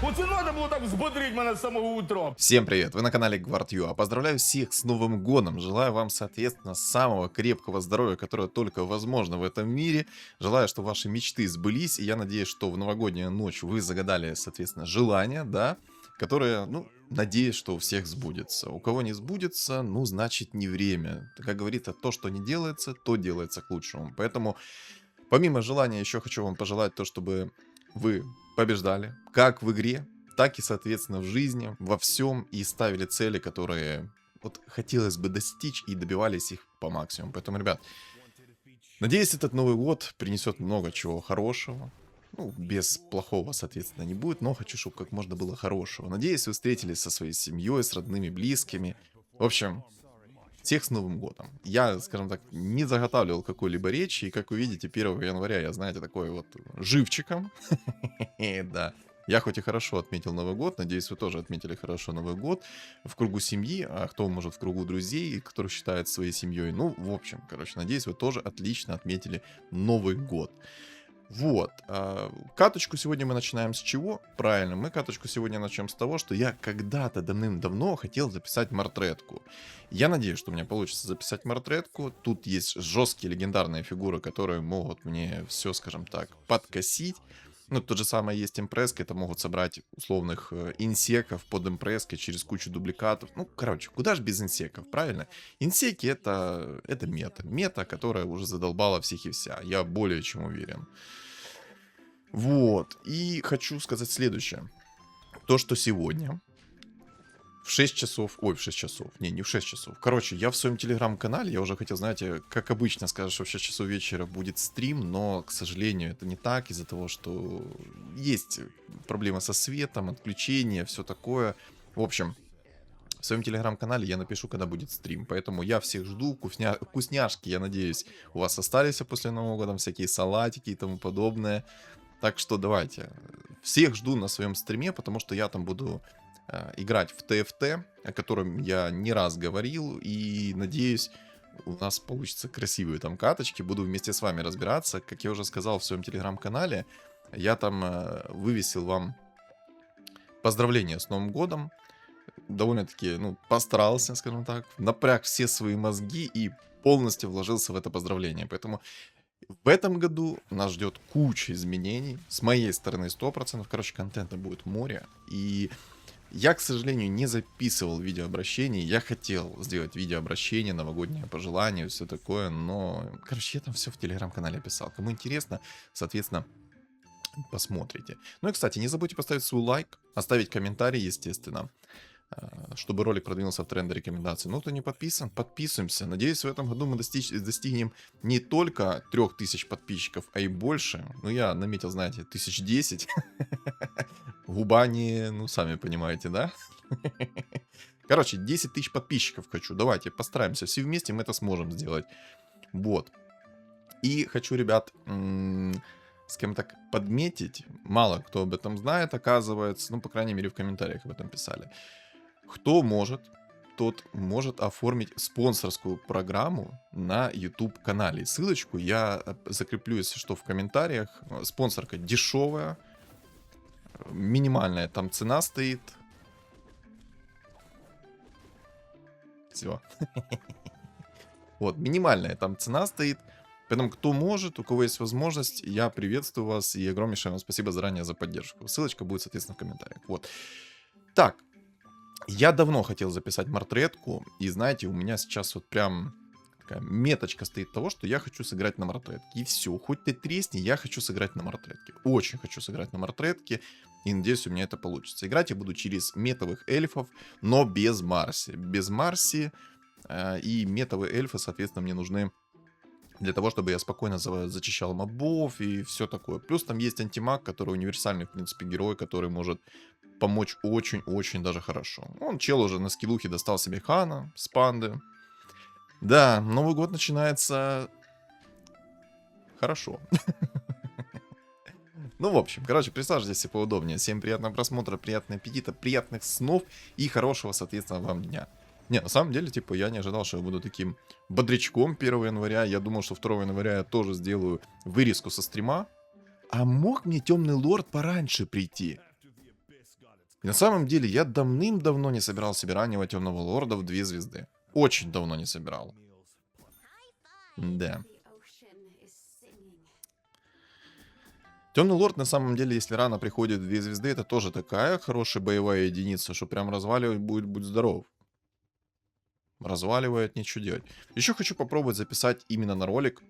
Оце надо було так взбодрить мене з самого утра. Всем привет! Вы на канале GvardU. Поздравляю всех с Новым годом. Желаю вам, соответственно, самого крепкого здоровья, которое только возможно в этом мире. Желаю, чтобы ваши мечты сбылись. И я надеюсь, что в новогоднюю ночь вы загадали, соответственно, желания, да, которые, ну, надеюсь, что у всех сбудется. У кого не сбудется, ну, значит, не время. Как говорится, то, что не делается, то делается к лучшему. Поэтому, помимо желания, еще хочу вам пожелать то, чтобы вы побеждали, как в игре, так и, соответственно, в жизни, во всем, и ставили цели, которые вот хотелось бы достичь, и добивались их по максимуму. Поэтому, ребят, надеюсь, этот Новый год принесет много чего хорошего. Ну, без плохого, соответственно, не будет, но хочу, чтобы как можно было хорошего. Надеюсь, вы встретились со своей семьей, с родными, близкими. В общем, всех с Новым годом. Я, скажем так, не заготавливал какой-либо речи, и как вы видите, 1 января я, знаете, такой вот живчиком. Да. Я хоть и хорошо отметил Новый год, надеюсь, вы тоже отметили хорошо Новый год в кругу семьи, а кто может в кругу друзей, которых считают своей семьей. Ну, в общем, короче, надеюсь, вы тоже отлично отметили Новый год. Вот. Каточку сегодня мы начинаем с чего? Правильно, мы каточку сегодня начнем с того, что я когда-то давным-давно хотел записать мартретку. Я надеюсь, что у меня получится записать мартретку. Тут есть жесткие легендарные фигуры, которые могут мне все, скажем так, подкосить. Ну, то же самое есть импреска, это могут собрать условных инсеков под импреской через кучу дубликатов. Ну, короче, куда же без инсеков, правильно? Инсеки это мета. Мета, которая уже задолбала всех и вся. Я более чем уверен. Вот. И хочу сказать следующее. То, что сегодня в 6 часов, ой, в 6 часов, не в 6 часов. Короче, я в своем телеграм-канале, я уже хотел, знаете, как обычно, сказать, что в 6 часов вечера будет стрим, но, к сожалению, это не так, из-за того, что есть проблемы со светом, отключение, все такое. В общем, в своем телеграм-канале я напишу, когда будет стрим, поэтому я всех жду, вкусняшки, я надеюсь, у вас остались после Нового года, всякие салатики и тому подобное. Так что давайте, всех жду на своем стриме, потому что я там буду играть в ТФТ, о котором я не раз говорил, и надеюсь, у нас получится красивые там каточки, буду вместе с вами разбираться. Как я уже сказал в своем телеграм-канале, я там вывесил вам поздравления с Новым годом, довольно-таки, ну, постарался, скажем так, напряг все свои мозги и полностью вложился в это поздравление, поэтому в этом году нас ждет куча изменений, с моей стороны 100%, короче, контента будет море, и я, к сожалению, не записывал видеообращений. Я хотел сделать видеообращение, новогоднее пожелание, все такое, но, короче, я там все в телеграм-канале описал. Кому интересно, соответственно, посмотрите. Ну и, кстати, не забудьте поставить свой лайк, оставить комментарий, естественно, чтобы ролик продвинулся в тренды рекомендаций. Ну, кто не подписан, подписываемся. Надеюсь, в этом году мы достигнем не только 3000 подписчиков, а и больше. Ну, я наметил, знаете, 1010. Губа не, ну, сами понимаете, да? Короче, 10 тысяч подписчиков хочу. Давайте постараемся. Все вместе мы это сможем сделать. Вот. И хочу, ребят, скажем так, подметить. Мало кто об этом знает, оказывается. Ну, по крайней мере, в комментариях об этом писали. Кто может, тот может оформить спонсорскую программу на YouTube-канале. Ссылочку я закреплю, если что, в комментариях. Спонсорка дешевая. Минимальная там цена стоит. Все. Вот, минимальная там цена стоит. Поэтому, кто может, у кого есть возможность, я приветствую вас. И огромнейшее вам спасибо заранее за поддержку. Ссылочка будет, соответственно, в комментариях. Вот. Так. Я давно хотел записать мартретку. И знаете, у меня сейчас вот прям такая меточка стоит того, что я хочу сыграть на мартретке. И все, хоть ты тресни, я хочу сыграть на мартретке. Очень хочу сыграть на мартретке. И надеюсь, у меня это получится. Играть я буду через метовых эльфов, но без Марси. Без Марси. И метовые эльфы, соответственно, мне нужны для того, чтобы я спокойно зачищал мобов и все такое. Плюс там есть антимаг, который универсальный, в принципе, герой, который может помочь очень-очень даже хорошо. Он, чел, уже на скиллухе достал себе Хана с панды. Да, Новый год начинается хорошо. Ну, в общем, короче, присаживайтесь поудобнее. Всем приятного просмотра, приятного аппетита, приятных снов и хорошего, соответственно, вам дня. Не, на самом деле, типа, я не ожидал, что я буду таким бодрячком 1 января. Я думал, что 2 января я тоже сделаю вырезку со стрима. А мог мне Темный Лорд пораньше прийти? И на самом деле я давным-давно не собирал себе раннего темного лорда в 2 звезды. Очень давно не собирал. Да. Темный лорд, на самом деле, если рано приходит в 2 звезды, это тоже такая хорошая боевая единица, что прям разваливать будет, будь здоров. Разваливает, ничего делать. Еще хочу попробовать записать именно на ролик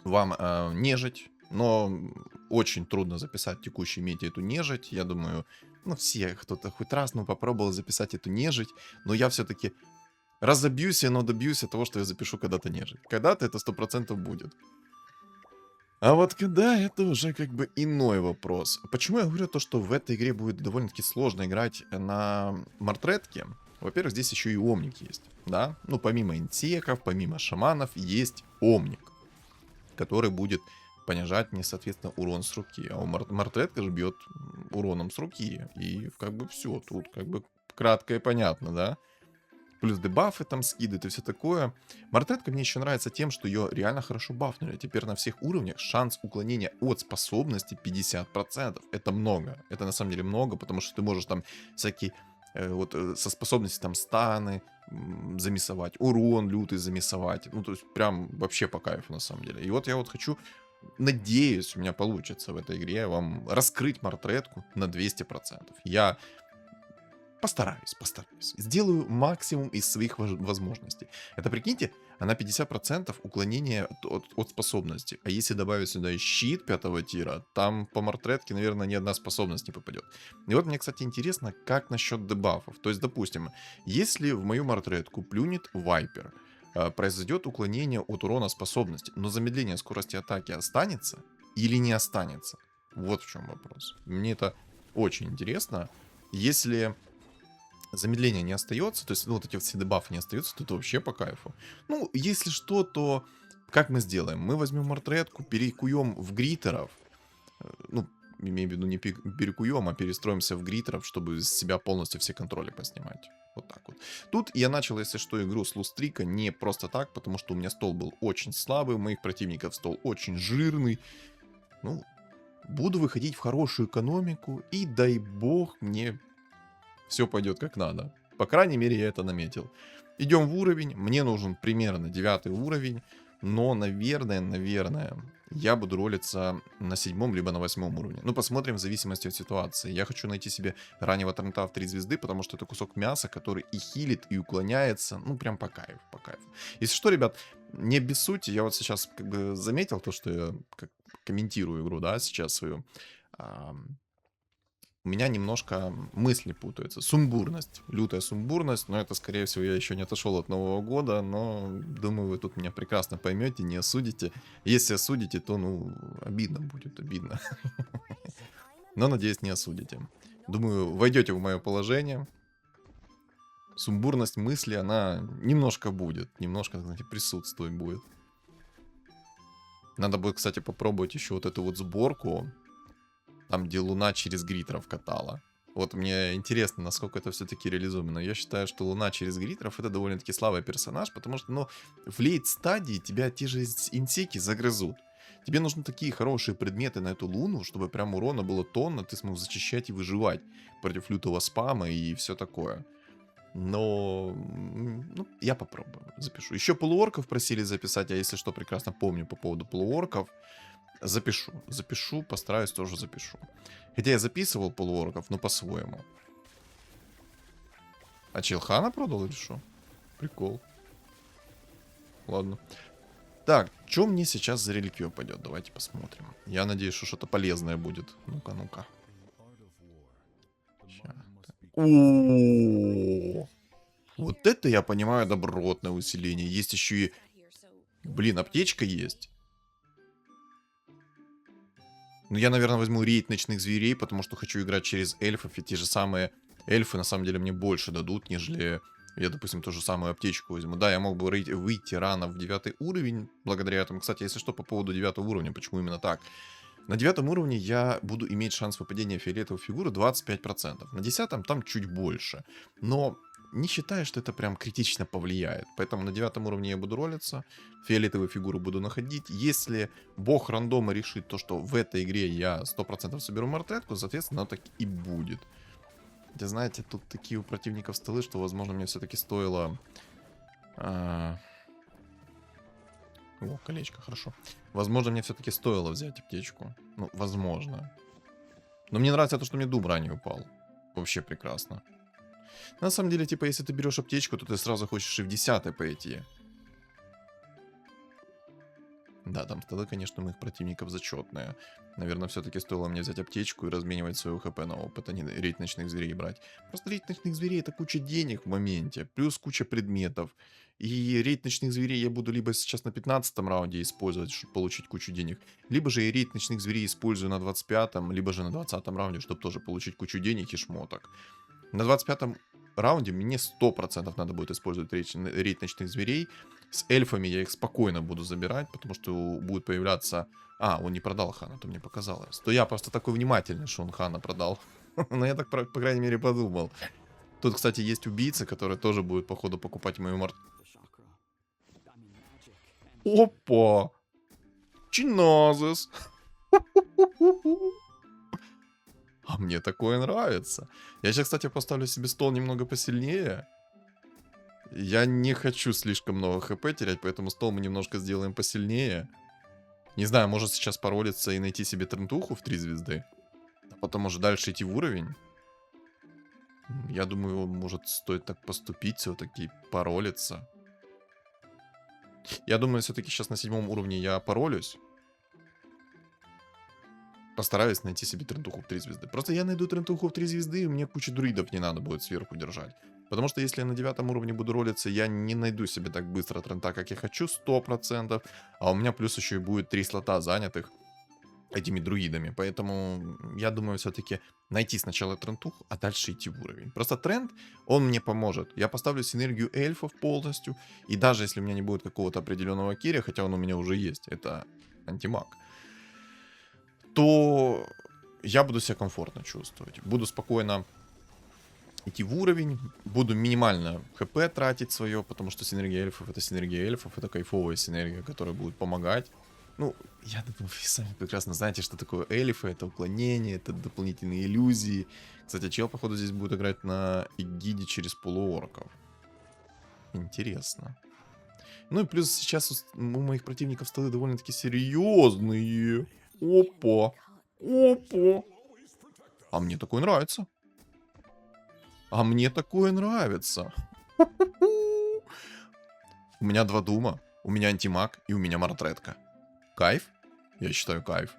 вам нежить, но очень трудно записать в текущей мете эту нежить. Я думаю, ну все, кто-то хоть раз, ну, попробовал записать эту нежить, но я все-таки разобьюсь, но добьюсь того, что я запишу когда-то нежить. Когда-то это 100% будет. А вот когда, это уже как бы иной вопрос. Почему я говорю то, что в этой игре будет довольно-таки сложно играть на Мартретке? Во-первых, здесь еще и Омник есть, да? Ну, помимо инсеков, помимо шаманов, есть Омник, который будет понижать мне, соответственно, урон с руки. А у Мартретка же бьет уроном с руки. И как бы все, тут как бы кратко и понятно, да? Плюс дебафы там скидывают и все такое. Мартретка мне еще нравится тем, что ее реально хорошо бафнули. Теперь на всех уровнях шанс уклонения от способности 50%. Это много. Это на самом деле много, потому что ты можешь там всякие со способностью там станы замесовать, урон лютый замесовать. Ну, то есть прям вообще по кайфу на самом деле. И вот я вот хочу, надеюсь, у меня получится в этой игре вам раскрыть Мартретку на 200%. Я постараюсь. Сделаю максимум из своих возможностей. Это, прикиньте, она 50% уклонения от способности. А если добавить сюда и щит 5-го тира, там по Мартретке, наверное, ни одна способность не попадет. И вот мне, кстати, интересно, как насчет дебафов. То есть, допустим, если в мою Мартретку плюнет Вайпер, произойдет уклонение от урона способности, но замедление скорости атаки останется или не останется? Вот в чем вопрос. Мне это очень интересно. Если замедление не остается, то есть вот эти все дебафы не остаются, то это вообще по кайфу. Ну, если что, то как мы сделаем? Мы возьмем Мартретку, перекуем в гритеров, ну, имею в виду не перекуем, а перестроимся в гритеров, чтобы с себя полностью все контроли поснимать. Вот так вот. Тут я начал, если что, игру с лустрика не просто так, потому что у меня стол был очень слабый, у моих противников стол очень жирный. Ну, буду выходить в хорошую экономику, и дай бог мне все пойдет как надо. По крайней мере, я это наметил. Идем в уровень. Мне нужен примерно 9 уровень. Но, наверное, я буду ролиться на 7 либо на 8 уровне. Ну, посмотрим в зависимости от ситуации. Я хочу найти себе раннего торнта в 3 звезды, потому что это кусок мяса, который и хилит, и уклоняется. Ну, прям по кайфу, по кайфу. Если что, ребят, не обессудьте. Я вот сейчас как бы заметил то, что я комментирую игру, да, сейчас свою. У меня немножко мысли путаются. Сумбурность. Лютая сумбурность. Но это, скорее всего, я еще не отошел от Нового года. Но, думаю, вы тут меня прекрасно поймете, не осудите. Если осудите, то, ну, обидно будет, обидно. Но, надеюсь, не осудите. Думаю, войдете в мое положение. Сумбурность мысли, она немножко будет. Немножко, знаете, присутствовать будет. Надо будет, кстати, попробовать еще вот эту вот сборку. Там, где Луна через гритеров катала. Вот мне интересно, насколько это все-таки реализуемо. Я считаю, что Луна через гритеров это довольно-таки слабый персонаж, потому что, ну, в лейт-стадии тебя те же инсеки загрызут. Тебе нужны такие хорошие предметы на эту Луну, чтобы прям урона было тонна, ты смог зачищать и выживать против лютого спама и все такое. Но, ну, я попробую, запишу. Еще полуорков просили записать, а если что, прекрасно помню по поводу полуорков. Запишу, постараюсь тоже запишу. Хотя я записывал полуорков, но по-своему. А Чилхана продал или что? Прикол. Ладно. Так, что мне сейчас за реликвию пойдет? Давайте посмотрим. Я надеюсь, что что-то полезное будет. Ну-ка, ну-ка. О, вот это я понимаю добротное усиление. Есть еще и... Блин, аптечка есть. Ну, я, наверное, возьму рейд ночных зверей, потому что хочу играть через эльфов, и те же самые эльфы, на самом деле, мне больше дадут, нежели я, допустим, ту же самую аптечку возьму. Да, я мог бы выйти рано в 9 уровень, благодаря этому. Кстати, если что, по поводу 9 уровня, почему именно так? На 9 уровне я буду иметь шанс выпадения фиолетовой фигуры 25%. На 10 там чуть больше. Но не считаю, что это прям критично повлияет. Поэтому на 9 уровне я буду ролиться, фиолетовую фигуру буду находить. Если бог рандома решит то, что в этой игре я 100% соберу Мартретку, соответственно, оно так и будет. Хотя, знаете, тут такие у противников столы, что, возможно, мне все-таки стоило... О, колечко, хорошо. Возможно, мне все-таки стоило взять аптечку. Ну, возможно. Но мне нравится то, что мне дуб ранее упал. Вообще прекрасно. На самом деле, типа, если ты берешь аптечку, то ты сразу хочешь и в 10-й пойти. Да, там столы, конечно, у моих противников зачетные. Наверное, все-таки стоило мне взять аптечку и разменивать свою хп на опыт, а не рейд ночных зверей брать. Просто рейд ночных зверей — это куча денег в моменте, плюс куча предметов. И рейд ночных зверей я буду либо сейчас на 15-м раунде использовать, чтобы получить кучу денег, либо же и рейд ночных зверей использую на 25-м, либо же на 20-м раунде, чтобы тоже получить кучу денег и шмоток. На 25-м раунде мне 100% надо будет использовать рейд ночных зверей. С эльфами я их спокойно буду забирать, потому что будет появляться... А, он не продал Хана, то мне показалось. То я просто такой внимательный, что он Хана продал. Но я так, по крайней мере, подумал. Тут, кстати, есть убийца, который тоже будет, походу, покупать мою морд... Опа! Чиназис! А мне такое нравится. Я сейчас, кстати, поставлю себе стол немного посильнее. Я не хочу слишком много хп терять, поэтому стол мы немножко сделаем посильнее. Не знаю, может сейчас паролиться и найти себе трентуху в 3 звезды. А потом уже дальше идти в уровень. Я думаю, может стоит так поступить, все-таки паролиться. Я думаю, все-таки сейчас на 7-м уровне я паролюсь. Постараюсь найти себе трентуху в 3 звезды. Просто я найду трентуху в 3 звезды, и мне кучу друидов не надо будет сверху держать. Потому что если я на 9-м уровне буду ролиться, я не найду себе так быстро трента, как я хочу, 100%. А у меня плюс еще и будет 3 слота занятых этими друидами. Поэтому я думаю все-таки найти сначала трентуху, а дальше идти в уровень. Просто тренд, он мне поможет. Я поставлю синергию эльфов полностью. И даже если у меня не будет какого-то определенного киря, хотя он у меня уже есть, это антимаг, то я буду себя комфортно чувствовать. Буду спокойно идти в уровень, буду минимально хп тратить свое, потому что синергия эльфов — это кайфовая синергия, которая будет помогать. Ну, я думаю, вы сами прекрасно знаете, что такое эльфы, это уклонение, это дополнительные иллюзии. Кстати, чел, походу, здесь будет играть на эгиде через полуорков. Интересно. Ну и плюс сейчас у моих противников столы довольно-таки серьезные. Опа. Опа. А мне такое нравится. А мне такое нравится. У меня 2 дума, у меня антимаг и у меня мартретка. Кайф? Я считаю, кайф.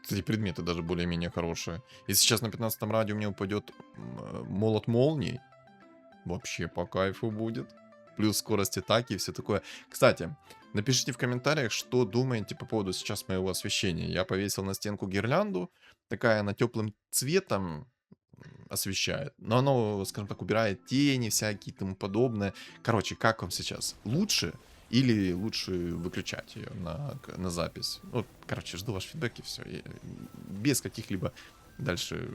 Кстати, предметы даже более-менее хорошие. Если сейчас на 15-м раунде у меня упадет молот молний, вообще по кайфу будет. Плюс скорость атаки и все такое. Кстати, напишите в комментариях, что думаете по поводу сейчас моего освещения. Я повесил на стенку гирлянду. Такая она теплым цветом освещает. Но оно, скажем так, убирает тени всякие и тому подобное. Короче, как вам сейчас? Лучше? Или лучше выключать ее на запись? Вот, короче, жду ваш фидбэк и все. Без каких-либо дальше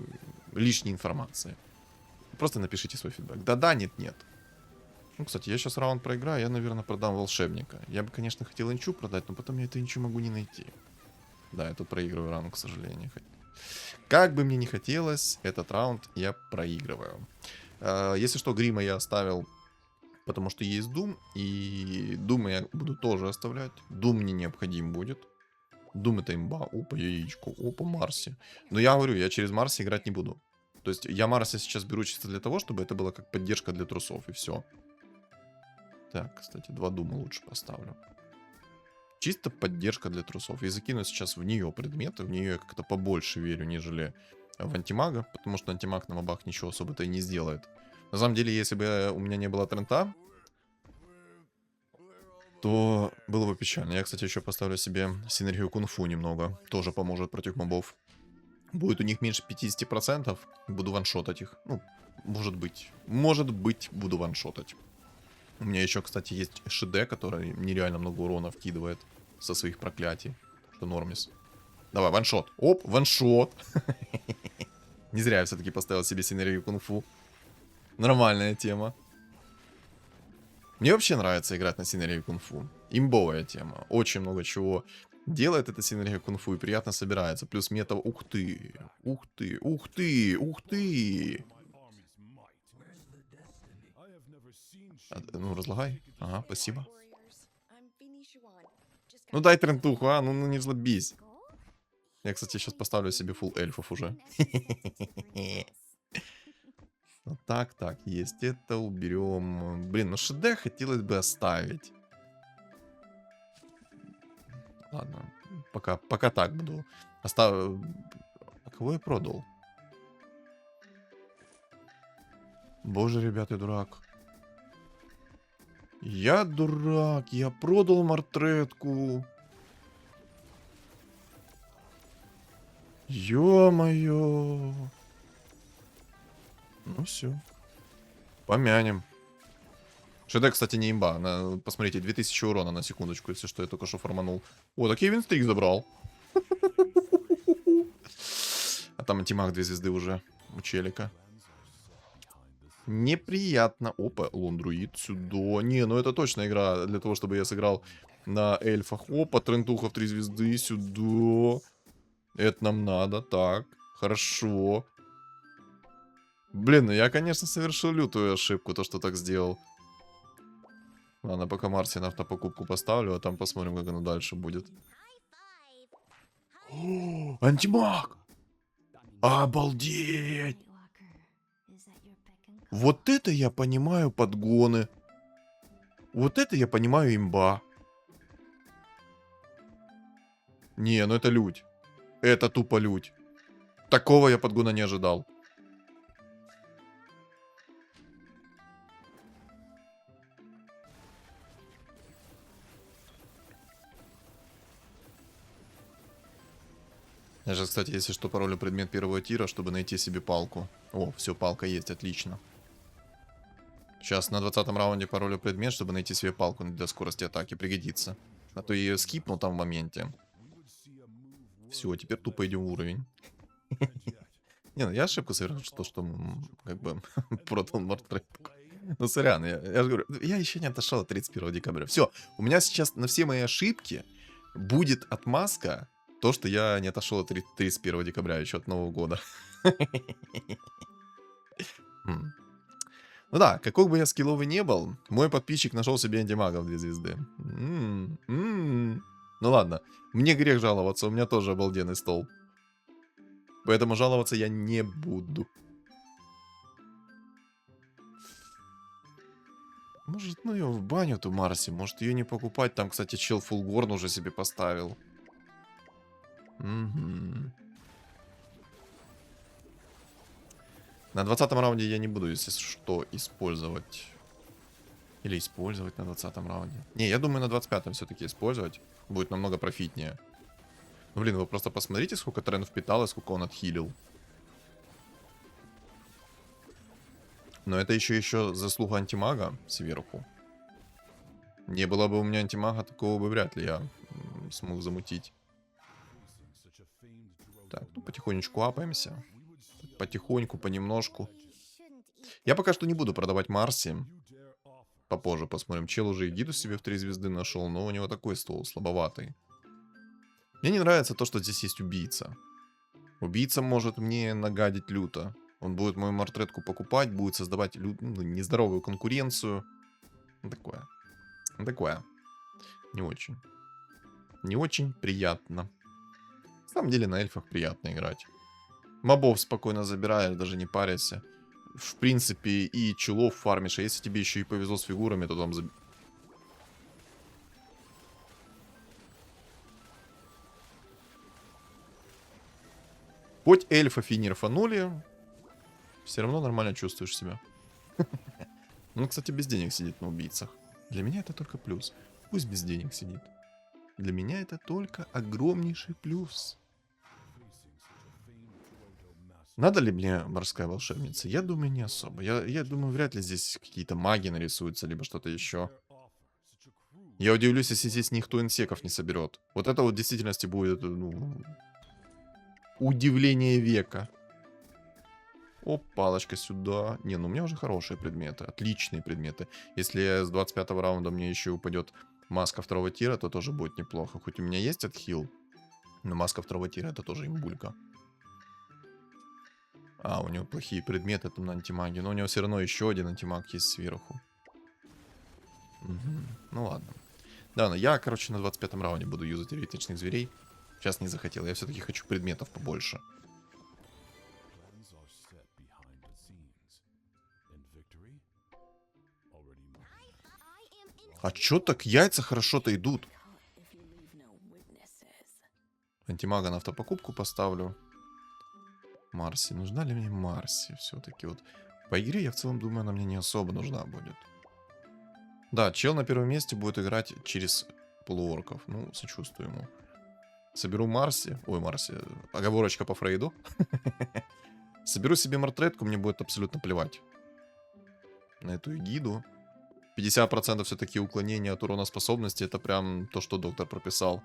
лишней информации. Просто напишите свой фидбэк. Да-да, нет-нет. Ну, кстати, я сейчас раунд проиграю, я, наверное, продам волшебника. Я бы, конечно, хотел инчу продать, но потом я эту инчу могу не найти. Да, я тут проигрываю раунд, к сожалению. Как бы мне не хотелось, этот раунд я проигрываю. Если что, грима я оставил, потому что есть Дум, и Дума я буду тоже оставлять. Дум мне необходим будет. Дум — это имба. Опа, яичко. Опа, Марси. Но я говорю, я через Марси играть не буду. То есть я Марси сейчас беру чисто для того, чтобы это было как поддержка для трусов, и все. Так, кстати, 2 Дума лучше поставлю. Чисто поддержка для трусов. Я закину сейчас в нее предметы, в нее я как-то побольше верю, нежели в антимага, потому что антимаг на мобах ничего особо-то и не сделает. На самом деле, если бы у меня не было трента, то было бы печально. Я, кстати, еще поставлю себе синергию кунг-фу немного. Тоже поможет против мобов. Будет у них меньше 50%. Буду ваншотать их. Ну, может быть. Может быть, буду ваншотать. У меня еще, кстати, есть ШД, который нереально много урона вкидывает со своих проклятий. Что нормис. Давай, ваншот. Оп, ваншот. Не зря я все-таки поставил себе синергию кунг-фу. Нормальная тема. Мне вообще нравится играть на синергии кунг-фу. Имбовая тема. Очень много чего Делает это синергия кунг-фу и приятно собирается. Плюс мета... Ух ты! Ух ты! Ух ты! Ух ты! Ну, разлагай. Ага, спасибо. Ну дай трентуху, а? Ну не злобись. Я, кстати, сейчас поставлю себе фулл эльфов уже. Вот так, есть это, уберем. Блин, ну ШД хотелось бы оставить. Ладно, пока так буду. Оставлю... А кого я продал? Боже, ребят, я дурак. Я дурак, я продал мартретку. Ё-моё. Ну все. Помянем. ШД, кстати, не имба. Посмотрите, 2000 урона на секундочку, если что, я только что форманул. О, так я винстрик забрал. А там антимаг 2 звезды уже у челика. Неприятно. Опа, лондруид сюда. Не, ну это точно игра для того, чтобы я сыграл на эльфах. Опа, трентуха в 3 звезды сюда. Это нам надо. Так, хорошо. Блин, ну я, конечно, совершил лютую ошибку, то, что так сделал. Ладно, пока Марси на автопокупку поставлю, а там посмотрим, как оно дальше будет. О, антимаг! Обалдеть! Вот это я понимаю подгоны. Вот это я понимаю имба. Не, ну это лють. Это тупо лють. Такого я подгона не ожидал. Я же, кстати, если что, паролю предмет первого тира, чтобы найти себе палку. О, все, палка есть, отлично. Сейчас на 20-м раунде паролю предмет, чтобы найти себе палку для скорости атаки. Пригодится. А то я ее скипнул там в моменте. Все, теперь тупо идем в уровень. Не, ну я ошибку совершил, что как бы продал мартретку. Ну, сорян, я же говорю, я еще не отошел от 31 декабря. Все, у меня сейчас на все мои ошибки будет отмазка. То, что я не отошел от 31 декабря, еще от Нового года. Ну да, какой бы я скилловый не был, мой подписчик нашел себе антимага в 2 звезды. Ну ладно, мне грех жаловаться, у меня тоже обалденный стол. Поэтому жаловаться я не буду. Может, ну ее в баню, ту Марси, может ее не покупать. Там, кстати, чел фулгорн уже себе поставил. Угу. На 20-м раунде я не буду, если что, использовать. Или использовать на 20-м раунде. Не, я думаю, на 25-м все-таки использовать. Будет намного профитнее. Ну, блин, вы просто посмотрите, сколько Трен впитал и сколько он отхилил. Но это еще заслуга антимага сверху. Не было бы у меня антимага, такого бы вряд ли я смог замутить. Так, ну потихонечку апаемся. Потихоньку, понемножку. Я пока что не буду продавать Марси. Попозже посмотрим. Чел уже и гиду себе в 3 звезды нашел, но у него такой стол слабоватый. Мне не нравится то, что здесь есть убийца. Убийца может мне нагадить люто. Он будет мою мартретку покупать, будет создавать нездоровую конкуренцию. Такое. Такое. Не очень. Не очень приятно. На самом деле на эльфах приятно играть. Мобов спокойно забираешь, даже не парясь. В принципе, и чулов фармишь. А если тебе еще и повезло с фигурами, то там... Хоть эльфов и нерфанули, все равно нормально чувствуешь себя. Он, кстати, без денег сидит на убийцах. Для меня это только плюс. Пусть без денег сидит. Для меня это только огромнейший плюс. Надо ли мне морская волшебница? Я думаю, не особо. Я думаю, вряд ли здесь какие-то маги нарисуются, либо что-то еще. Я удивлюсь, если здесь никто инсеков не соберет. Вот это вот в действительности будет, ну, удивление века. Оп, палочка сюда. Не, ну у меня уже хорошие предметы. Отличные предметы. Если с 25-го раунда мне еще упадет Маска второго тира, то тоже будет неплохо. Хоть у меня есть отхил, но маска второго тира это тоже имбулька. А, у него плохие предметы там на антимаге. Но у него все равно еще один антимаг есть сверху. Мгм. Ну ладно. Да, но я, короче, на 25-м раунде буду юзать эритичных зверей. Сейчас не захотел. Я все-таки хочу предметов побольше. Plans are set behind the scenes, and victory already mine. А чё так яйца хорошо-то идут? If you leave no witnesses. Антимага на автопокупку поставлю. Марси. Нужна ли мне Марси все-таки? Вот по игре я в целом думаю, она мне не особо нужна будет. Да, чел на первом месте будет играть через полуорков. Ну, сочувствую ему. Соберу Марси. Ой, Марси. Оговорочка по Фрейду. Соберу себе мартретку, мне будет абсолютно плевать на эту эгиду. 50% все-таки уклонения от урона способности. Это прям то, что доктор прописал.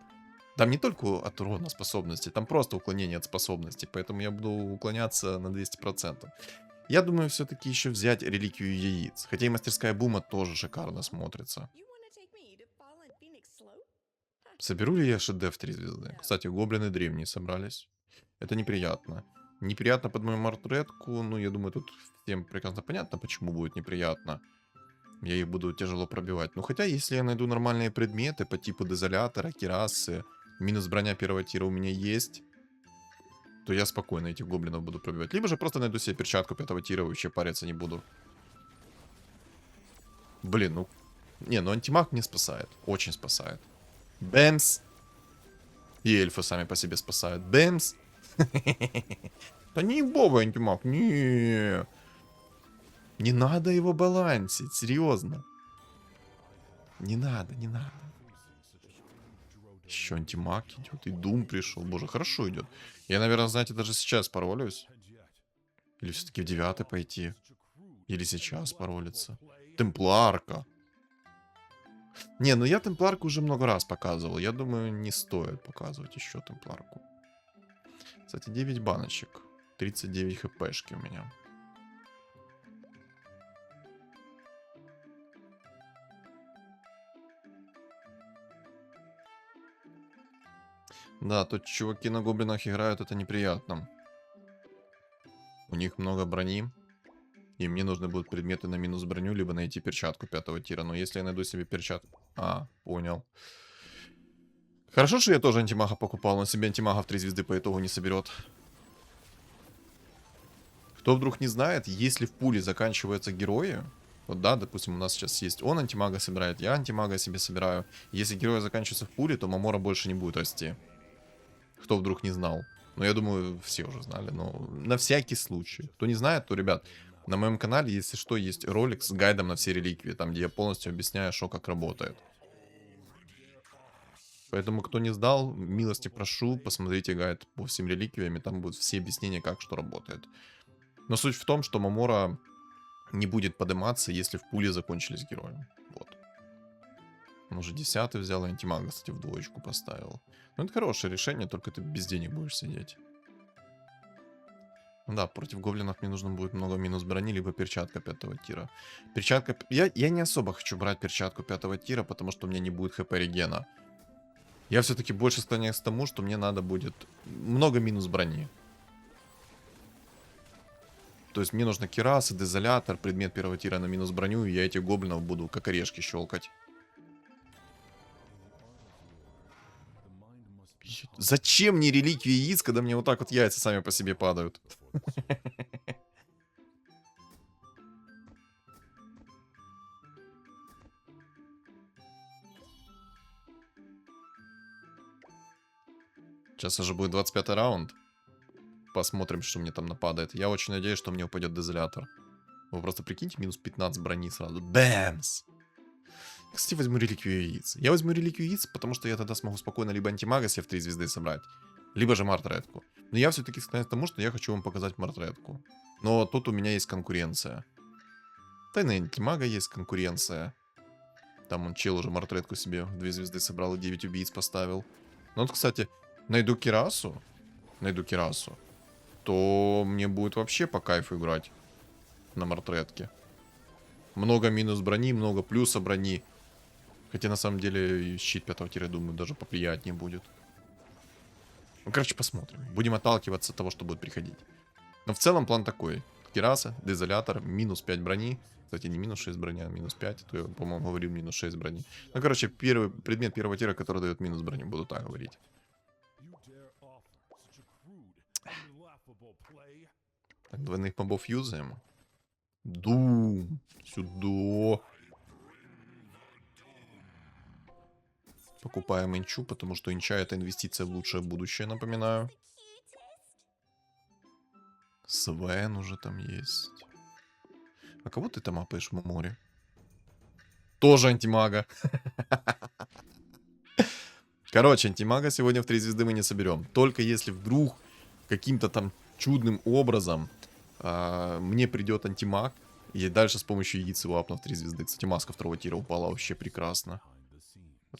Там не только от урона способности, там просто уклонение от способности. Поэтому я буду уклоняться на 200%. Я думаю, все-таки еще взять реликвию яиц. Хотя и мастерская бума тоже шикарно смотрится. You wanna take me to Fallen Phoenix Slope? Соберу ли я шедевр 3 звезды? Кстати, гоблины древние собрались. Это неприятно. Неприятно под мою мартретку. Ну, я думаю, тут всем прекрасно понятно, почему будет неприятно. Я их буду тяжело пробивать. Ну, хотя, если я найду нормальные предметы по типу дезолятора, кирасы, минус броня первого тира у меня есть, то я спокойно этих гоблинов буду пробивать. Либо же просто найду себе перчатку 5-го тира и вообще париться не буду. Блин, ну... Не, ну антимаг мне спасает. Очень спасает. Бэмс. И эльфы сами по себе спасают. Бэмс. Да не бобый антимаг. Не. Не надо его балансить. Серьезно. Не надо, не надо. Еще антимаг идет. И Дум пришел. Боже, хорошо идет. Я, наверное, знаете, даже сейчас паролюсь. Или все-таки в 9-й пойти. Или сейчас паролиться. Темпларка. Не, ну я темпларку уже много раз показывал. Я думаю, не стоит показывать еще темпларку. Кстати, 9 баночек. 39 хпшки у меня. Да, тут чуваки на гоблинах играют, это неприятно. У них много брони. И мне нужны будут предметы на минус броню, либо найти перчатку 5-го тира. Но если я найду себе перчатку... А, понял. Хорошо, что я тоже антимага покупал, но себе антимага в 3 звезды по итогу не соберет. Кто вдруг не знает, если в пуле заканчиваются герои... Вот да, допустим, у нас сейчас есть он антимага собирает, я антимага себе собираю. Если герои заканчиваются в пуле, то Мамора больше не будет расти. Кто вдруг не знал. Ну, я думаю, все уже знали, но на всякий случай. Кто не знает, то, ребят, на моем канале, если что, есть ролик с гайдом на все реликвии, там, где я полностью объясняю, что как работает. Поэтому, кто не сдал, милости прошу, посмотрите гайд по всем реликвиям, и там будут все объяснения, как что работает. Но суть в том, что Мамора не будет подниматься, если в пуле закончились герои. Вот. Он уже 10-й взял, и антимага, кстати, в 2 поставил. Ну, это хорошее решение, только ты без денег будешь сидеть. Да, против гоблинов мне нужно будет много минус брони, либо перчатка 5-го тира. Перчатка... Я не особо хочу брать перчатку 5-го тира, потому что у меня не будет хп регена. Я все-таки больше склоняюсь к тому, что мне надо будет много минус брони. То есть мне нужно кираса, дезолятор, предмет 1-го тира на минус броню, и я этих гоблинов буду как орешки щелкать. Зачем мне реликвии яиц, когда мне вот так вот яйца сами по себе падают? Сейчас уже будет 25-й раунд. Посмотрим, что мне там нападает. Я очень надеюсь, что мне упадет дезолятор. Вы просто прикиньте, минус 15 брони сразу. Бэмс! Кстати, возьму реликвию яиц. Я возьму реликвию яиц, потому что я тогда смогу спокойно либо антимага себе в 3 звезды собрать, либо же мартретку. Но я все-таки склоняюсь к тому, что я хочу вам показать мартретку. Но тут у меня есть конкуренция. Да и на антимага есть конкуренция. Там он чел уже мартретку себе в 2 звезды собрал и 9 убийц поставил. Ну вот, кстати, найду кирасу, то мне будет вообще по кайфу играть на мартретке. Много минус брони, много плюса брони. Хотя на самом деле и щит 5-го тира, думаю, даже поприятнее будет. Ну, короче, посмотрим. Будем отталкиваться от того, что будет приходить. Но в целом план такой. Кираса, дезолятор, минус 5 брони. Кстати, не минус 6 брони, а минус 5. То я, по-моему, говорил минус 6 брони. Ну, короче, первый предмет первого тира, который дает минус броню. Буду так говорить. You dare offer such a crude and laughable play? Так, двойных мобов юзаем. Дум. Сюда. Покупаем инчу, потому что инча это инвестиция в лучшее будущее, напоминаю. Свен уже там есть. А кого ты там апаешь в море? Тоже антимага. Короче, антимага сегодня в 3 звезды мы не соберем. Только если вдруг каким-то там чудным образом мне придет антимаг. И дальше с помощью яиц его апну в 3 звезды. Кстати, маска 2-го тира упала вообще прекрасно.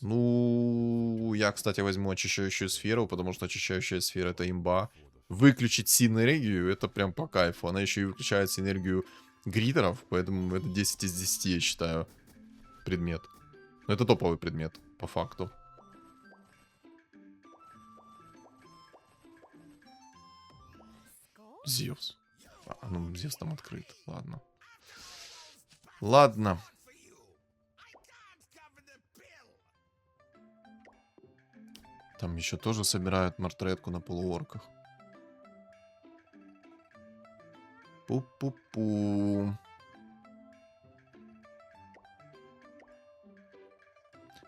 Ну, я, кстати, возьму очищающую сферу, потому что очищающая сфера это имба. Выключить синергию, это прям по кайфу. Она еще и выключает синергию гритеров, поэтому это 10 из 10, я считаю, предмет. Но это топовый предмет, по факту. Зевс. А, ну, Зевс там открыт, ладно. Ладно. Там еще тоже собирают мартретку на полуорках. Пу-пу-пу.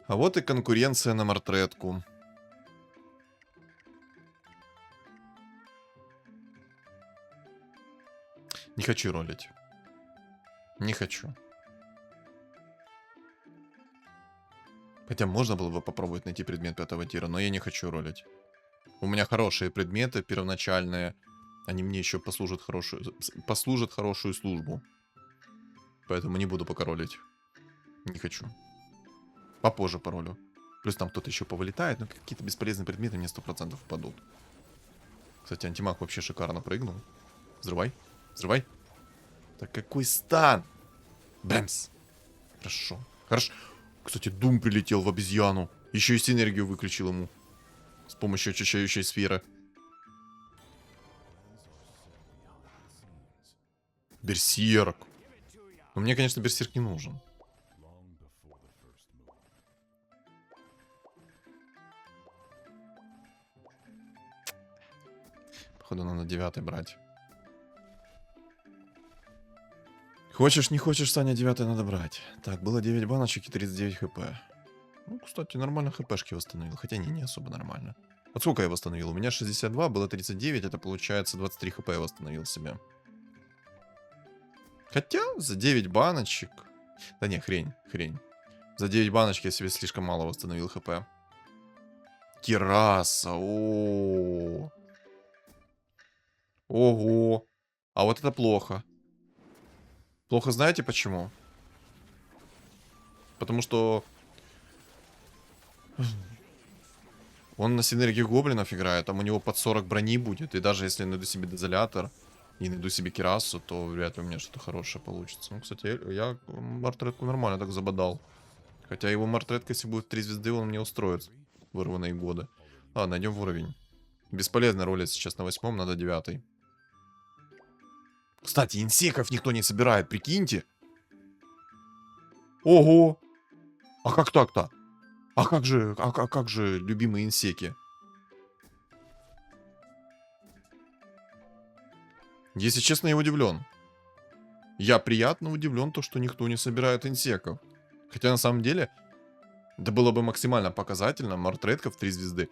А вот и конкуренция на мартретку. Не хочу ролить. Не хочу. Хотя можно было бы попробовать найти предмет 5-го тира, но я не хочу ролить. У меня хорошие предметы первоначальные. Они мне еще послужат хорошую службу. Поэтому не буду пока ролить. Не хочу. Попозже поролю. Плюс там кто-то еще повылетает, но какие-то бесполезные предметы мне 100% впадут. Кстати, антимаг вообще шикарно прыгнул. Взрывай. Взрывай. Так какой стан? Бэмс. Хорошо. Хорошо. Кстати, Дум прилетел в обезьяну. Еще и синергию выключил ему. С помощью очищающей сферы. Берсерк. Но мне, конечно, берсерк не нужен. Походу, надо 9 брать. Хочешь, не хочешь, Саня, 9 надо брать. Так, было 9 баночек и 39 хп. Ну, кстати, нормально хпшки восстановил. Хотя не особо нормально. Вот сколько я восстановил? У меня 62, было 39. Это получается 23 хп я восстановил себе. Хотя за 9 баночек... Да не, хрень. За 9 баночек я себе слишком мало восстановил хп. Кираса. О-о-о. Ого. А вот это плохо. Плохо знаете почему? Потому что... Он на синергии гоблинов играет, там у него под 40 брони будет. И даже если я найду себе дезолятор и найду себе кирасу, то вряд ли у меня что-то хорошее получится. Ну, кстати, я мартретку нормально так забодал. Хотя его мартретка, если будет 3 звезды, он мне устроит вырванные годы. Ладно, идем в уровень. Бесполезно ролить сейчас на 8-м, надо 9. Кстати, инсеков никто не собирает, прикиньте. Ого! А как так-то? А как же любимые инсеки? Если честно, я удивлен. Я приятно удивлен, то, что никто не собирает инсеков. Хотя на самом деле, это было бы максимально показательно. Мартретка в 3 звезды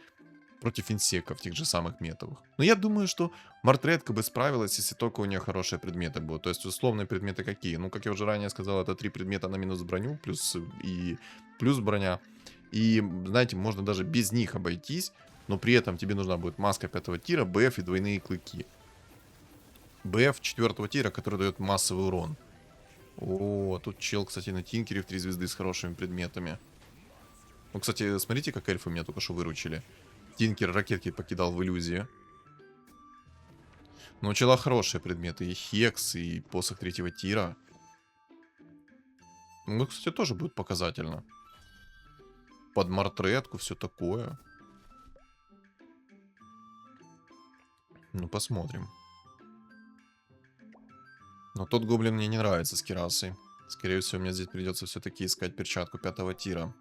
против инсеков, тех же самых метовых. Но я думаю, что мартретка бы справилась, если только у нее хорошие предметы будут. То есть условные предметы какие? Ну, как я уже ранее сказал, это 3 предмета на минус броню, плюс броня. И, знаете, можно даже без них обойтись, но при этом тебе нужна будет маска 5-го тира, БФ и двойные клыки. БФ 4-го тира, который дает массовый урон. О, тут чел, кстати, на тинкере в 3 звезды с хорошими предметами. Ну, кстати, смотрите, как эльфы меня только что выручили. Тинкер ракетки покидал в иллюзии. Но у чела хорошие предметы. И хекс, и посох 3-го тира. Ну, кстати, тоже будет показательно. под мартретку, все такое. Ну, посмотрим. Но тот гоблин мне не нравится с кирасой. Скорее всего, мне здесь придется все-таки искать перчатку 5-го тира,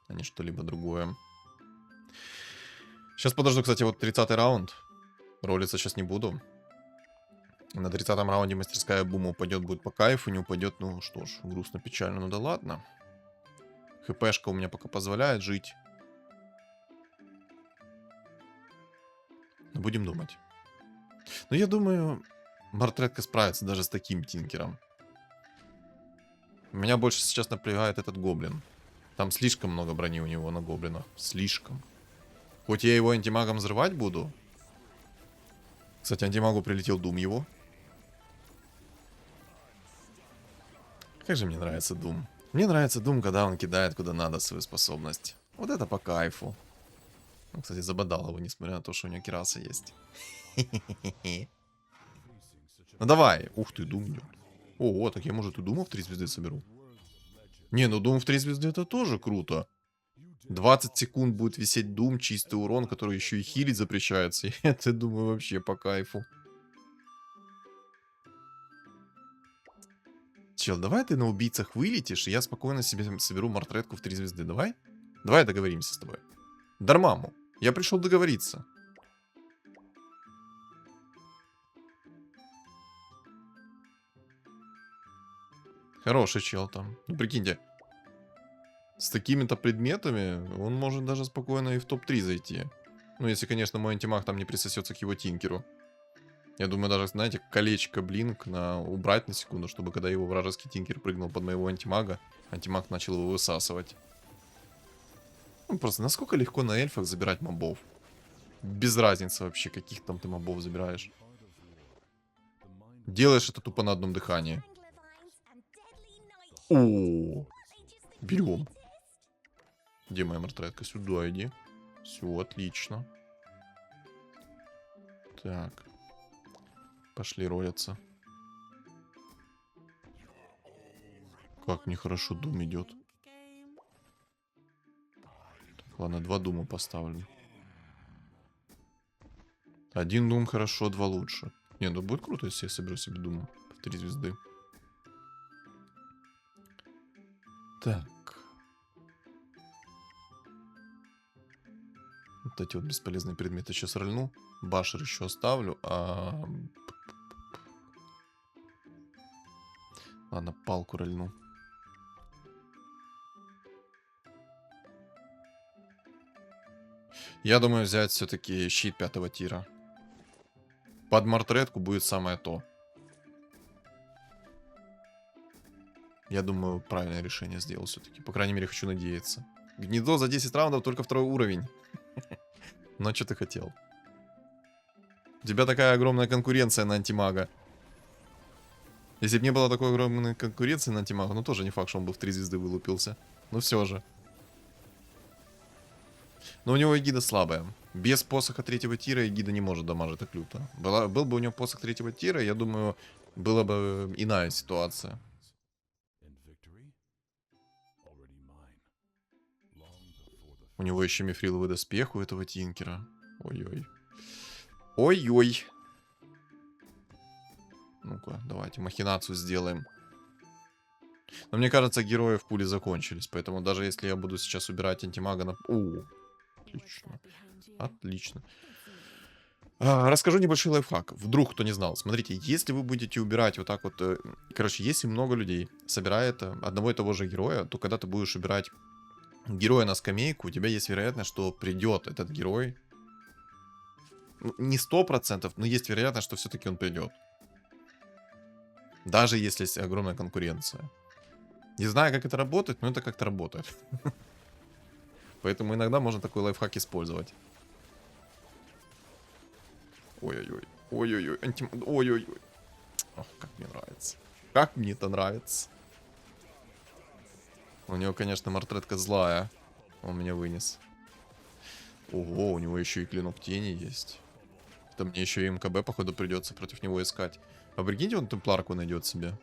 а не что-либо другое. Сейчас подожду, кстати, вот 30-й раунд. Ролиться сейчас не буду. На 30-м раунде мастерская бума упадет, будет по кайфу, не упадет, ну что ж, грустно, печально, ну да ладно. ХПшка у меня пока позволяет жить. Но будем думать. Но я думаю, мартретка справится даже с таким тинкером. Меня больше сейчас напрягает этот гоблин. Там слишком много брони у него на гоблина. Слишком. Хоть я его антимагом взрывать буду. Кстати, антимагу прилетел Дум его. Как же мне нравится Дум. Мне нравится Дум, когда он кидает куда надо свою способность. Вот это по кайфу. Ну, кстати, забодал его, несмотря на то, что у него кираса есть. Ну давай. Ух ты, Дум идет. Ого, так я, может, и Дума в 3 звезды соберу. Не, ну Дум в 3 звезды это тоже круто. 20 секунд будет висеть Дум, чистый урон, который еще и хилить запрещается. И это, думаю, вообще по кайфу. Чел, давай ты на убийцах вылетишь, и я спокойно себе соберу мартретку в 3 звезды. Давай? Давай договоримся с тобой. Дармаму. Я пришел договориться. Хороший чел там. Ну, прикиньте. С такими-то предметами он может даже спокойно и в топ-3 зайти. Ну, если, конечно, мой антимаг там не присосется к его тинкеру. Я думаю, даже, знаете, колечко блинк убрать на секунду, чтобы когда его вражеский тинкер прыгнул под моего антимага, антимаг начал его высасывать. Ну, просто насколько легко на эльфах забирать мобов. Без разницы вообще, каких там ты мобов забираешь. Делаешь это тупо на одном дыхании. О, берем. Где моя мартретка? Сюда иди. Все, отлично. Так. Пошли ролиться. Как нехорошо Дум идет. Так, ладно, 2 Дума поставлю. 1 Дум хорошо, 2 лучше. Не, ну будет круто, если я соберу себе Дума в 3 звезды. Так. Вот эти вот бесполезные предметы сейчас рольну. Башер еще оставлю. Ладно, палку рольну. Я думаю взять все-таки щит 5-го тира. Под мартретку будет самое то. Я думаю, правильное решение сделал все-таки. По крайней мере, хочу надеяться. Гнездо за 10 раундов, только 2-й уровень. Но что ты хотел? У тебя такая огромная конкуренция на антимага. Если бы не было такой огромной конкуренции на антимага, ну тоже не факт, что он бы в 3 звезды вылупился. Но все же. Но у него эгида слабая. Без посоха 3-го тира эгида не может дамажить так люто. Был бы у него посох 3-го тира, я думаю, была бы иная ситуация. У него еще мифриловый доспех у этого тинкера. Ой-ой. Ой-ой. Ну-ка, давайте махинацию сделаем. Но мне кажется, герои в пуле закончились. Поэтому даже если я буду сейчас убирать антимага на... О, отлично. Отлично. Расскажу небольшой лайфхак. Вдруг кто не знал. Смотрите, если вы будете убирать вот так вот... Короче, если много людей собирает одного и того же героя, то когда ты будешь убирать героя на скамейку, у тебя есть вероятность, что придет этот герой. Не 100%, но есть вероятность, что все-таки он придет. Даже если есть огромная конкуренция. Не знаю, как это работает, но это как-то работает. Поэтому иногда можно такой лайфхак использовать. Ой-ой-ой. Ой-ой-ой. Ой-ой-ой. Ох, как мне нравится. Как мне это нравится. У него, конечно, мартретка злая. Он меня вынес. Ого, у него еще и клинок тени есть. Это мне еще и МКБ, походу, придется против него искать. А прикиньте, он темпларку найдет себе.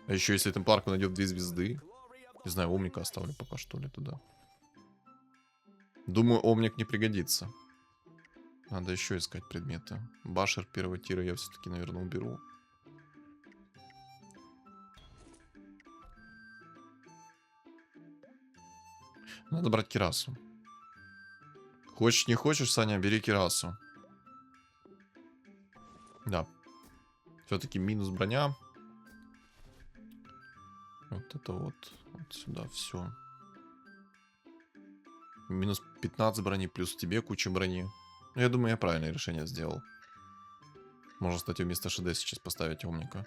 А еще если темпларку найдет в 2 звезды. Не знаю, умника оставлю пока что ли туда. Думаю, омник не пригодится. Надо еще искать предметы. Башер первого тира я все-таки, наверное, уберу. Надо брать кирасу. Хочешь, не хочешь, Саня, бери кирасу. Да. Все-таки минус броня. Вот это вот. Вот сюда все. Минус 15 брони, плюс тебе куча брони. Ну, я думаю, я правильное решение сделал. Можно, кстати, вместо ШД сейчас поставить омника.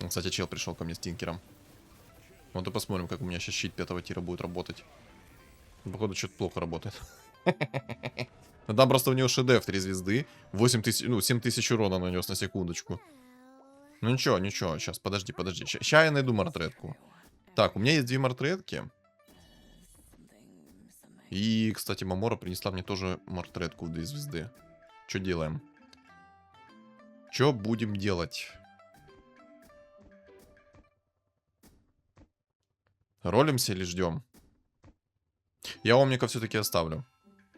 Кстати, чел пришел ко мне с тинкером. Вот и посмотрим, как у меня сейчас щит 5-го тира будет работать. Походу, что-то плохо работает. Ну, там просто у него ШД в 3 звезды. 8000, ну, 7000 урона нанес на секундочку. Ну ничего, ничего. Сейчас, подожди. Сейчас я найду мартретку. Так, у меня есть 2 мартретки. И, кстати, Мамора принесла мне тоже мартретку в 2 звезды. Что делаем? Что будем делать? Ролимся или ждем? Я омника все-таки оставлю.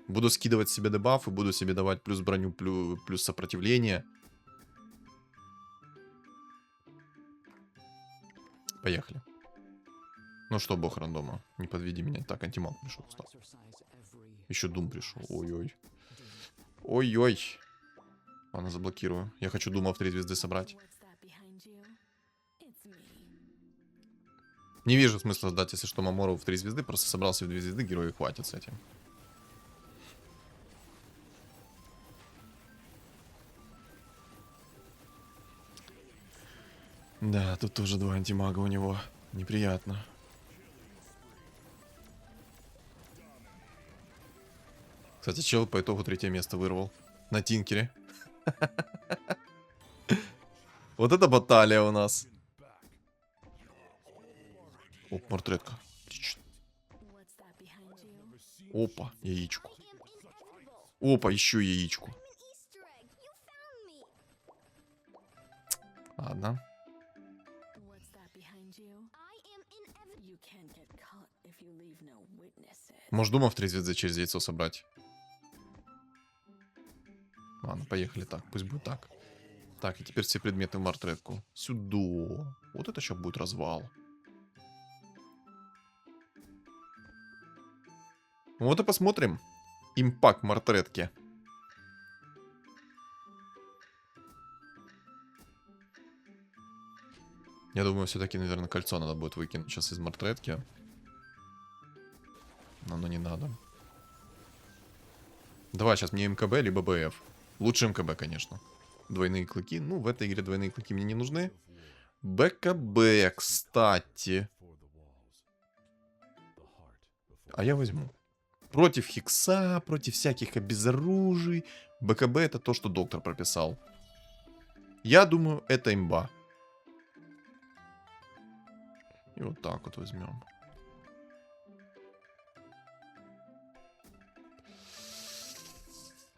Буду скидывать себе дебаф и буду себе давать плюс броню, плюс сопротивление. Поехали. Ну что, бог рандома, не подведи меня. Так, антимаг пришел. Стоп. Еще Дум пришел. Ой-ой. Ой-ой. Ладно, заблокирую. Я хочу Дума в 3 звезды собрать. Не вижу смысла сдать, если что, Мамору в 3 звезды. Просто собрался в 2 звезды, герои хватит с этим. Да, тут тоже 2 антимага у него. Неприятно. Кстати, чел по итогу 3-е место вырвал. На тинкере. Вот это баталия у нас. Оп, мартретка. Опа, яичку. Опа, еще яичку. Ладно. Может, Дума в 3 звезды через яйцо собрать? Ладно, поехали так. Пусть будет так. Так, и теперь все предметы в мартретку. Сюда. Вот это сейчас будет развал. Вот и посмотрим. Импакт мартретки. Я думаю, все-таки, наверное, кольцо надо будет выкинуть сейчас из мартретки. Но оно не надо. Давай, сейчас мне МКБ либо БФ. Лучше МКБ, конечно. Двойные клыки. Ну, в этой игре двойные клыки мне не нужны. БКБ, кстати. А я возьму. Против Хикса, против всяких обезоружий. БКБ это то, что доктор прописал. Я думаю, это имба. И вот так вот возьмем.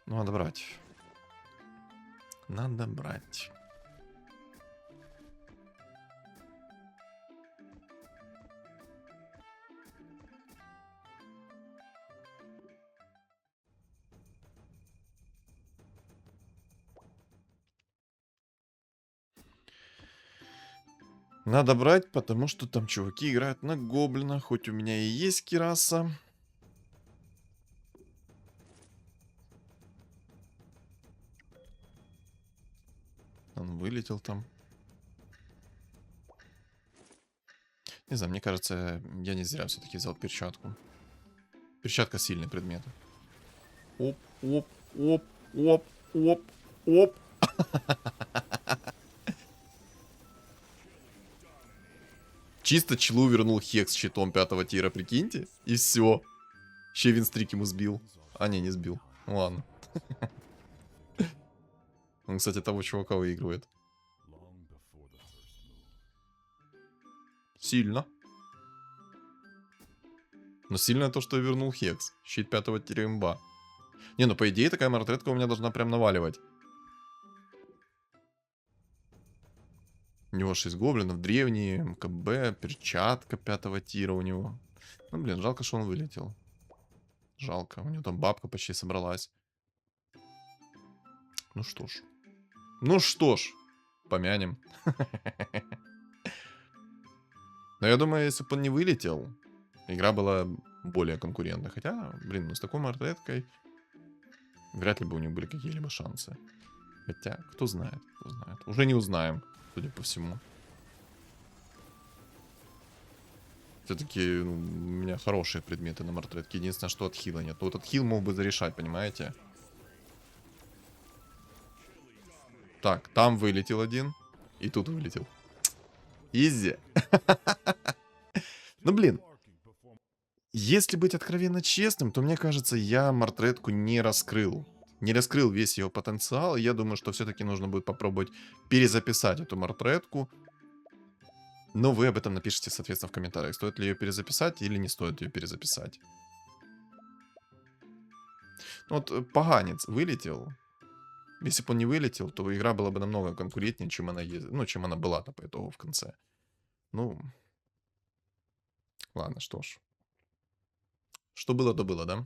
Ну, надо брать. Надо брать. Надо брать, потому что там чуваки играют на гоблина. Хоть у меня и есть кираса. Он вылетел там. Не знаю, мне кажется, я не зря все-таки взял перчатку. Перчатка сильный предмет. Оп, оп, оп, оп, оп, оп. Чисто челу вернул хекс с щитом 5-го тира, прикиньте. И все. Еще винстрик ему сбил. А, не сбил. Ну ладно. Он, кстати, того чувака выигрывает. Сильно. Но сильно то, что я вернул хекс. Щит 5-го тира имба. Не, ну по идее такая мартретка у меня должна прям наваливать. У него 6 гоблинов, древние, МКБ, перчатка 5-го тира у него. Ну, блин, жалко, что он вылетел. Жалко, у него там бабка почти собралась. Ну что ж. Ну что ж, помянем. Но я думаю, если бы он не вылетел, игра была более конкурентной. Хотя, блин, ну с такой мартреткой вряд ли бы у них были какие-либо шансы. Хотя, кто знает, кто знает. Уже не узнаем, судя по всему. Все-таки ну, у меня хорошие предметы на мартретке. Единственное, что от хила нет. Но вот от хил мог бы зарешать, понимаете? Так, там вылетел один. И тут вылетел. Изи. Ну, блин. Если быть откровенно честным, то мне кажется, я мартретку не раскрыл. Не раскрыл весь ее потенциал. Я думаю, что все-таки нужно будет попробовать перезаписать эту мартретку. Но вы об этом напишите, соответственно, в комментариях. Стоит ли ее перезаписать или не стоит ее перезаписать. Вот поганец вылетел. Если бы он не вылетел, то игра была бы намного конкурентнее, чем она, ну, чем она была-то по итогу в конце. Ну, ладно, что ж. Что было, то было, да?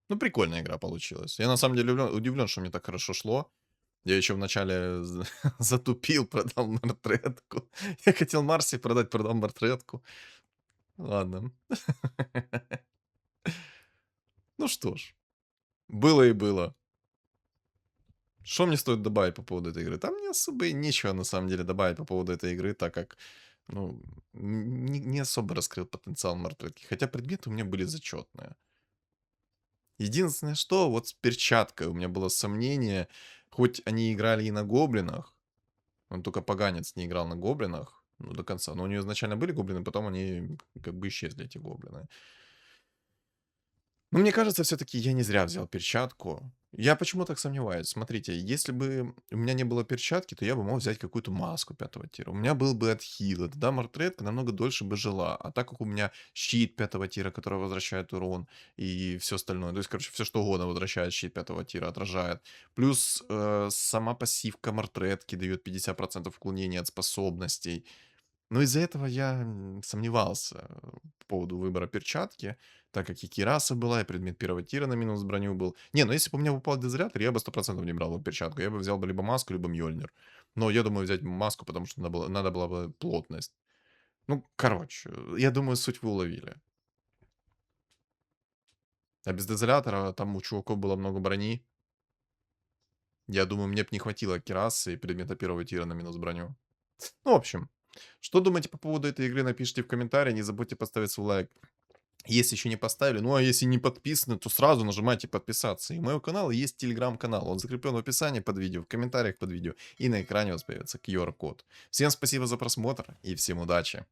Ну, прикольная игра получилась. Я на самом деле удивлен, что мне так хорошо шло. Я еще вначале затупил, продал мартретку. Я хотел Марси продать, продал мартретку. Ладно. Ну что ж. Было и было. Что мне стоит добавить по поводу этой игры? Там не особо и нечего, на самом деле, добавить по поводу этой игры, так как, ну, не особо раскрыл потенциал мартретки. Хотя предметы у меня были зачетные. Единственное, что вот с перчаткой у меня было сомнение, хоть они играли и на гоблинах, он только поганец не играл на гоблинах, ну, до конца. Но у нее изначально были гоблины, потом они как бы исчезли, эти гоблины. Но мне кажется, все-таки я не зря взял перчатку. Я почему так сомневаюсь? Смотрите, если бы у меня не было перчатки, то я бы мог взять какую-то маску 5-го тира. У меня был бы отхил. Тогда мартретка намного дольше бы жила. А так как у меня щит 5-го тира, который возвращает урон и все остальное. То есть, короче, все что угодно возвращает щит 5-го тира, отражает. Плюс сама пассивка мартретки дает 50% уклонения от способностей. Но из-за этого я сомневался по поводу выбора перчатки, так как и кираса была, и предмет 1-го тира на минус броню был. Не, ну если бы у меня упал дезолятор, я бы 100% не брал бы перчатку. Я бы взял бы либо маску, либо Мьёльнир. Но я думаю взять маску, потому что надо была бы плотность. Ну, короче, я думаю, суть вы уловили. А без дезолятора там у чуваков было много брони. Я думаю, мне бы не хватило кирасы и предмета 1-го тира на минус броню. Ну, в общем, что думаете по поводу этой игры, напишите в комментарии. Не забудьте поставить свой лайк, если еще не поставили. Ну, а если не подписаны, то сразу нажимайте подписаться. И у моего канала есть телеграм-канал. Он закреплен в описании под видео, в комментариях под видео. И на экране у вас появится QR-код. Всем спасибо за просмотр и всем удачи.